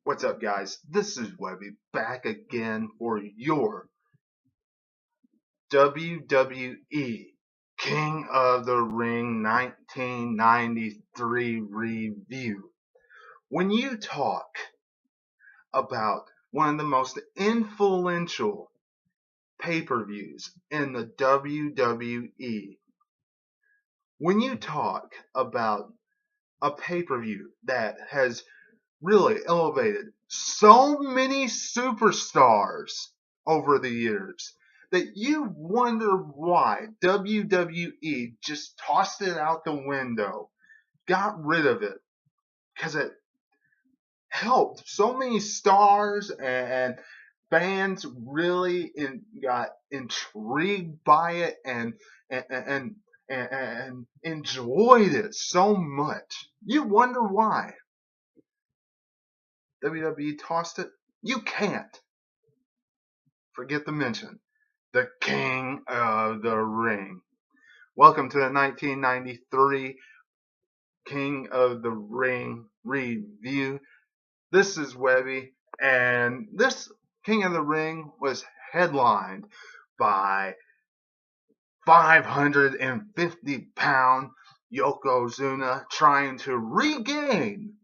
What's up, guys? This is Webby back again for your WWE King of the Ring 1993 review. When you talk about one of the most influential pay-per-views in the WWE, when you talk about a pay-per-view that has really elevated so many superstars over the years that you wonder why WWE just tossed it out the window, got rid of it, because it helped so many stars and fans really got intrigued by it and enjoyed it so much. You wonder why WWE tossed it? You can't forget to mention the King of the Ring. Welcome to the 1993 King of the Ring review. This is Webby, and this King of the Ring was headlined by 550-pound Yokozuna trying to regain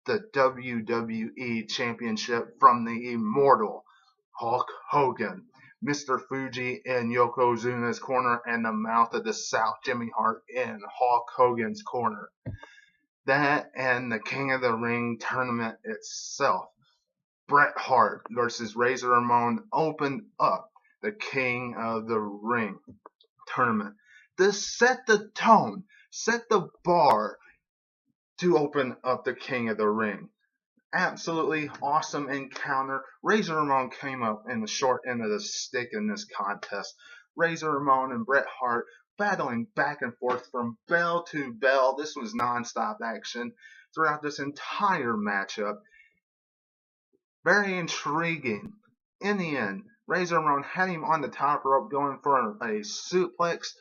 the WWE Championship from the immortal Hulk Hogan. Mr. Fuji in Yokozuna's corner and the mouth of the South, Jimmy Hart, in Hulk Hogan's corner. That and the King of the Ring tournament itself, Bret Hart versus Razor Ramon, opened up the King of the Ring tournament. This set the tone, set the bar to open up the King of the Ring. Absolutely awesome encounter. Razor Ramon came up in the short end of the stick in this contest. Razor Ramon and Bret Hart battling back and forth from bell to bell. This was non-stop action throughout this entire matchup. Very intriguing. In the end, Razor Ramon had him on the top rope going for a suplex,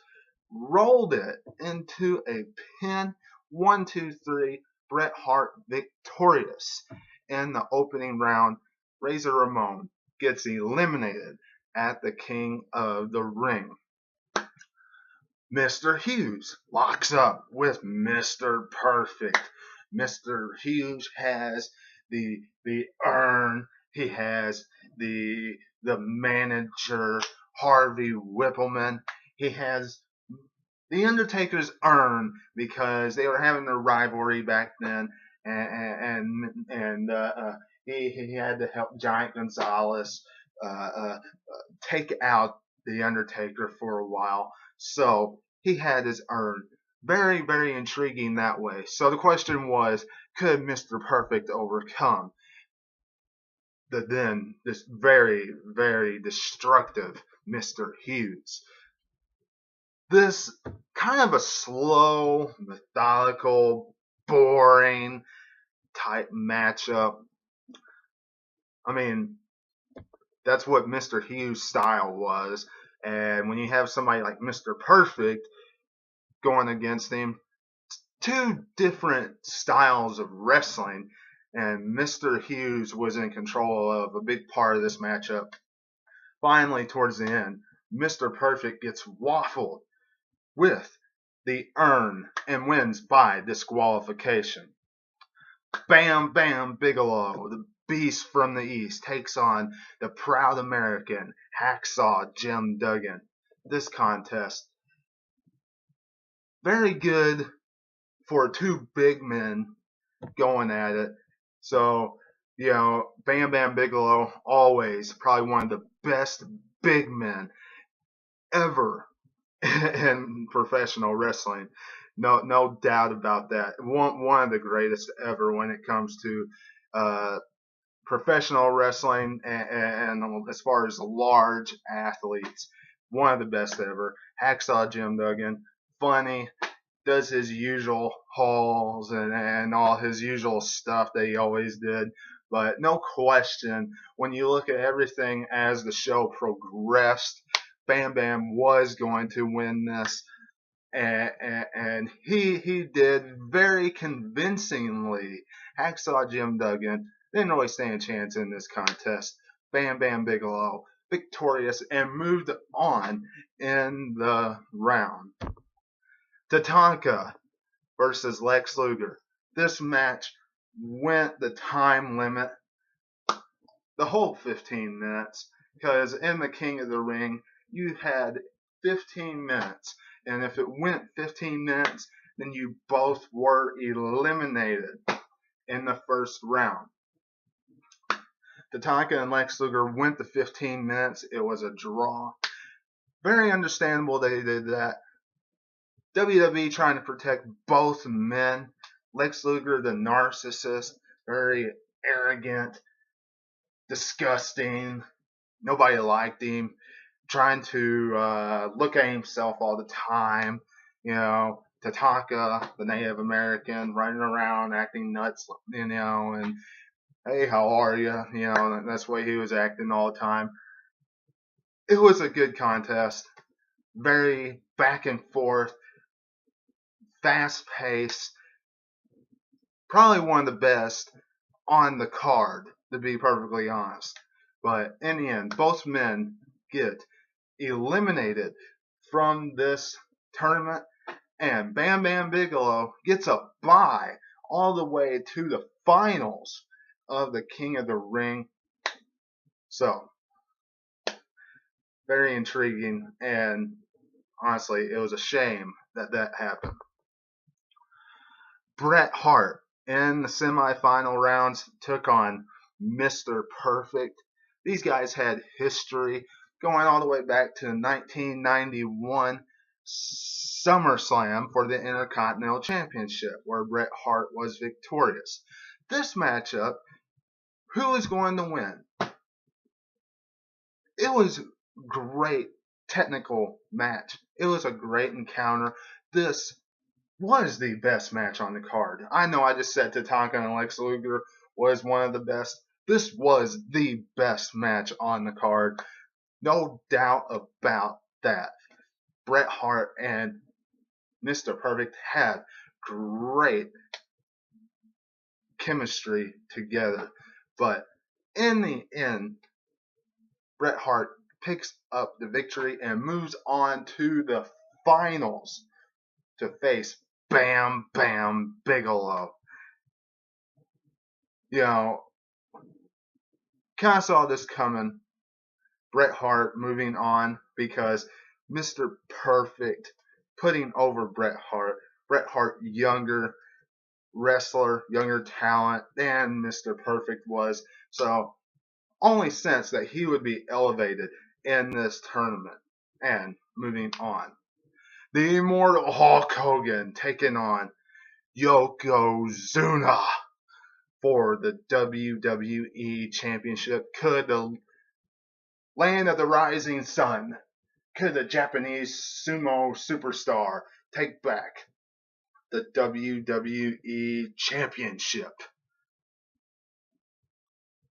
rolled it into a pin. 1, 2, 3. Bret Hart victorious. In the opening round, Razor Ramon gets eliminated at the King of the Ring. Mr. Hughes locks up with Mr. Perfect. Mr. Hughes has the urn. He has the manager, Harvey Whippleman. He has the Undertaker's urn because they were having a rivalry back then, and he had to help Giant Gonzalez take out the Undertaker for a while. So he had his urn. Very, very intriguing that way. So the question was, could Mr. Perfect overcome this very, very destructive Mr. Hughes? This kind of a slow, methodical, boring type matchup. I mean, that's what Mr. Hughes' style was. And when you have somebody like Mr. Perfect going against him, two different styles of wrestling, and Mr. Hughes was in control of a big part of this matchup. Finally, towards the end, Mr. Perfect gets waffled with the urn and wins by disqualification. Bam Bam Bigelow, the Beast from the East, takes on the proud American Hacksaw Jim Duggan. This contest, very good for two big men going at it. So, Bam Bam Bigelow, always probably one of the best big men ever in professional wrestling. No doubt about that. One of the greatest ever when it comes to professional wrestling and as far as large athletes. One of the best ever. Hacksaw Jim Duggan, funny, does his usual hauls and all his usual stuff that he always did. But no question, when you look at everything as the show progressed, Bam Bam was going to win this, and he did very convincingly. Hacksaw Jim Duggan didn't really stand a chance in this contest. Bam Bam Bigelow victorious and moved on in the round. Tatanka versus Lex Luger. This match went the time limit, the whole 15 minutes, because in the King of the Ring, you had 15 minutes. And if it went 15 minutes, then you both were eliminated in the first round. Tatanka and Lex Luger went the 15 minutes. It was a draw. Very understandable they did that. WWE trying to protect both men. Lex Luger, the narcissist, very arrogant, disgusting. Nobody liked him. Trying to look at himself all the time. You know, Tatanka, the Native American, running around acting nuts, you know, and hey, how are you? You know, that's the way he was acting all the time. It was a good contest. Very back and forth, fast paced. Probably one of the best on the card, to be perfectly honest. But in the end, both men get eliminated from this tournament, and Bam Bam Bigelow gets a bye all the way to the finals of the King of the Ring. So, very intriguing, and honestly, it was a shame that that happened. Bret Hart in the semifinal rounds took on Mr. Perfect. These guys had history going all the way back to 1991 SummerSlam for the Intercontinental Championship, where Bret Hart was victorious. This matchup, who is going to win? It was a great technical match. It was a great encounter. This was the best match on the card. I know I just said Tatanka and Lex Luger was one of the best. This was the best match on the card. No doubt about that. Bret Hart and Mr. Perfect had great chemistry together. But in the end, Bret Hart picks up the victory and moves on to the finals to face Bam Bam Bigelow. You know, kind of saw this coming. Bret Hart moving on because Mr. Perfect putting over Bret Hart. Bret Hart, younger wrestler, younger talent than Mr. Perfect was. So, only sense that he would be elevated in this tournament. And moving on. The immortal Hulk Hogan taking on Yokozuna for the WWE Championship. Could the land of the rising sun, could the Japanese sumo superstar take back the WWE Championship?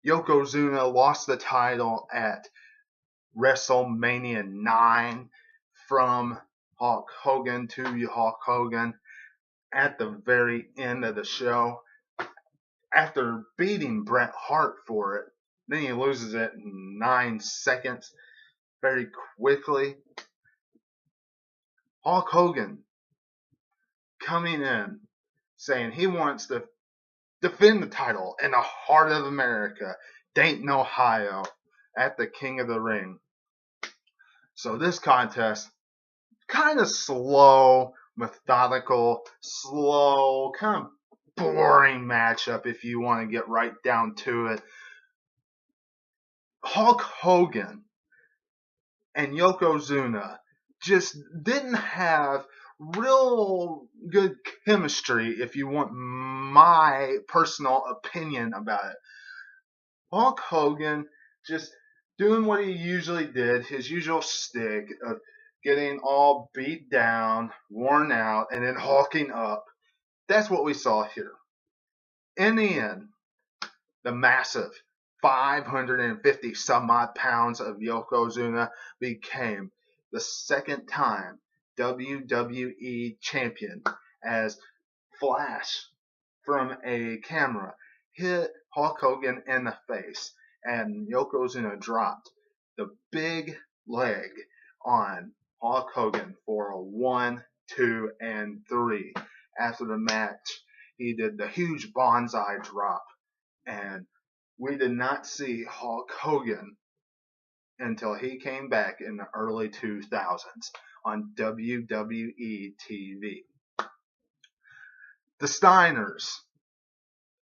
Yokozuna lost the title at WrestleMania 9 from Hulk Hogan to Hulk Hogan at the very end of the show. After beating Bret Hart for it, then he loses it in 9 seconds very quickly. Hulk Hogan coming in saying he wants to defend the title in the heart of America, Dayton, Ohio, at the King of the Ring. So this contest, kind of slow, methodical, slow, kind of boring matchup if you want to get right down to it. Hulk Hogan and Yokozuna just didn't have real good chemistry, if you want my personal opinion about it. Hulk Hogan just doing what he usually did, his usual stick of getting all beat down, worn out, and then hulking up. That's what we saw here. In the end, the massive 550 some odd pounds of Yokozuna became the second time WWE champion as Flash from a camera hit Hulk Hogan in the face, and Yokozuna dropped the big leg on Hulk Hogan for a 1, 2, and 3. After the match, he did the huge bonsai drop, and we did not see Hulk Hogan until he came back in the early 2000s on WWE TV. The Steiners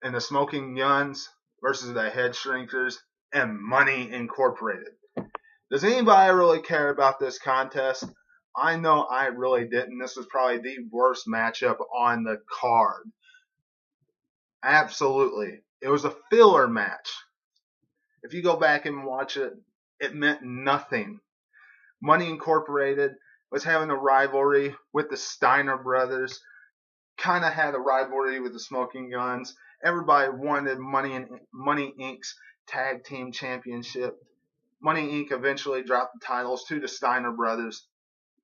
and the Smoking Guns versus the Head Shrinkers and Money Incorporated. Does anybody really care about this contest? I know I really didn't. This was probably the worst matchup on the card. Absolutely. It was a filler match. If you go back and watch it, it meant nothing. Money Incorporated was having a rivalry with the Steiner brothers, kind of had a rivalry with the Smoking Guns. Everybody wanted Money Inc.'s Tag Team Championship. Money Inc. eventually dropped the titles to the Steiner brothers.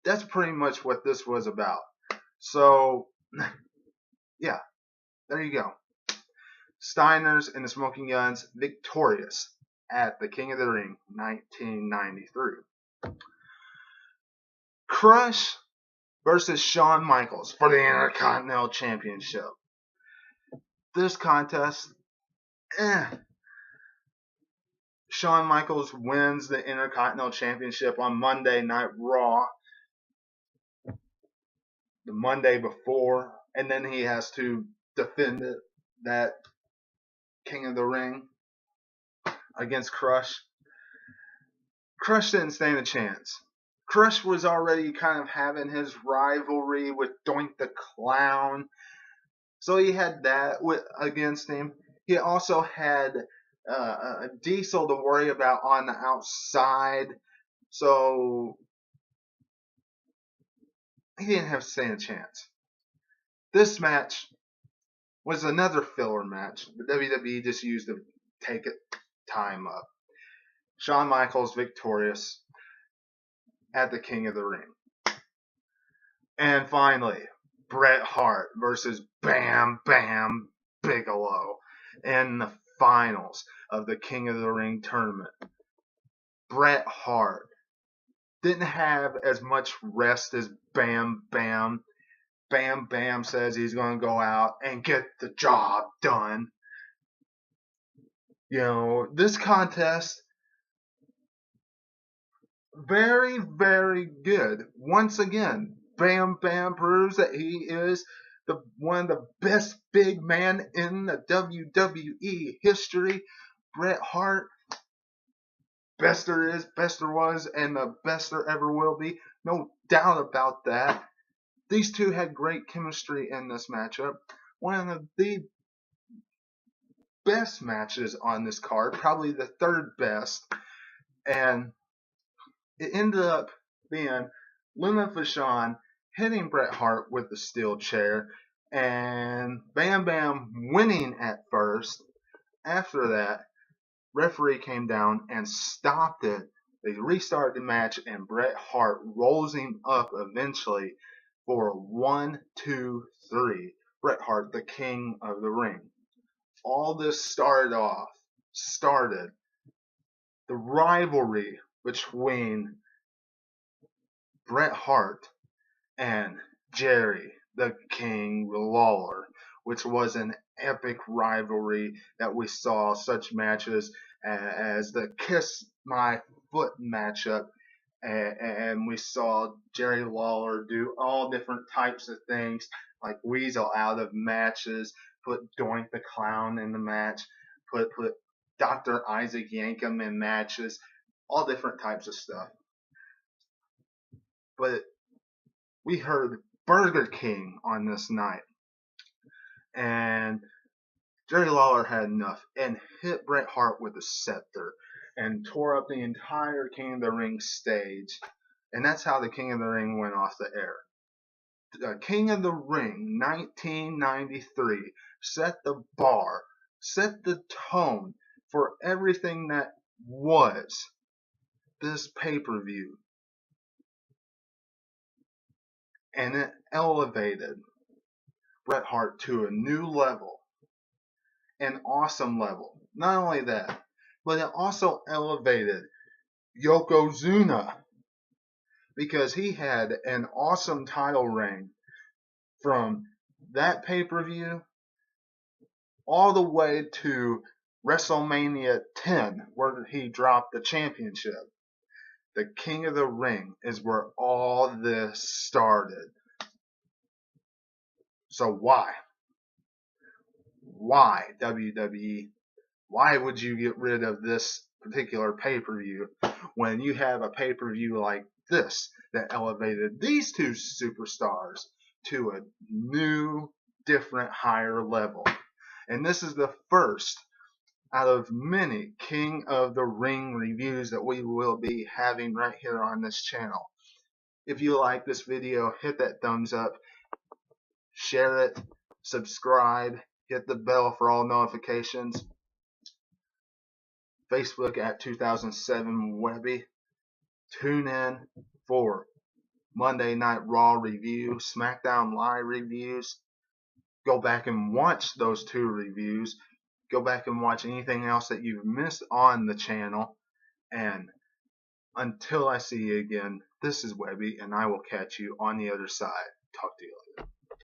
That's pretty much what this was about. So, yeah, there you go. Steiners and the Smoking Guns victorious at the King of the Ring 1993. Crush versus Shawn Michaels for the Intercontinental Championship. This contest, Shawn Michaels wins the Intercontinental Championship on Monday Night Raw, the Monday before, and then he has to defend it, that King of the Ring against Crush. Crush didn't stand a chance. Crush was already kind of having his rivalry with Doink the Clown, so he had that against him. He also had Diesel to worry about on the outside, so he didn't have to stand a chance. This match was another filler match. The WWE just used to take it time up. Shawn Michaels victorious at the King of the Ring. And finally, Bret Hart versus Bam Bam Bigelow in the finals of the King of the Ring tournament. Bret Hart didn't have as much rest as Bam Bam. Bam Bam says he's going to go out and get the job done. You know, this contest, very, very good. Once again, Bam Bam proves that he is one of the best big men in the WWE history. Bret Hart, best there is, best there was, and the best there ever will be. No doubt about that. These two had great chemistry in this matchup. One of the best matches on this card, probably the third best. And it ended up being Luna Vachon hitting Bret Hart with the steel chair, and Bam Bam winning at first. After that, referee came down and stopped it. They restarted the match, and Bret Hart rolls him up eventually for a 1, 2, 3. Bret Hart, the King of the Ring. All this started the rivalry between Bret Hart and Jerry the King Lawler, which was an epic rivalry that we saw such matches as the Kiss My Foot matchup, and we saw Jerry Lawler do all different types of things, like weasel out of matches, put Doink the Clown in the match, put Dr. Isaac Yankem in matches, all different types of stuff. But we heard Burger King on this night, and Jerry Lawler had enough and hit Bret Hart with a scepter and tore up the entire King of the Ring stage, and that's how the King of the Ring went off the air. The King of the Ring 1993 set the bar, set the tone for everything that was this pay-per-view, and it elevated Bret Hart to a new level. an awesome level. Not only that, but it also elevated Yokozuna because he had an awesome title reign from that pay-per-view all the way to WrestleMania 10, where he dropped the championship. The King of the Ring is where all this started. So why? Why, WWE? Why would you get rid of this particular pay-per-view when you have a pay-per-view like this that elevated these two superstars to a new, different, higher level? And this is the first out of many King of the Ring reviews that we will be having right here on this channel. If you like this video, hit that thumbs up, share it, subscribe, hit the bell for all notifications. Facebook at 2007 Webby. Tune in for Monday Night Raw review, SmackDown Live reviews. Go back and watch those two reviews. Go back and watch anything else that you've missed on the channel. And until I see you again, this is Webby, and I will catch you on the other side. Talk to you later.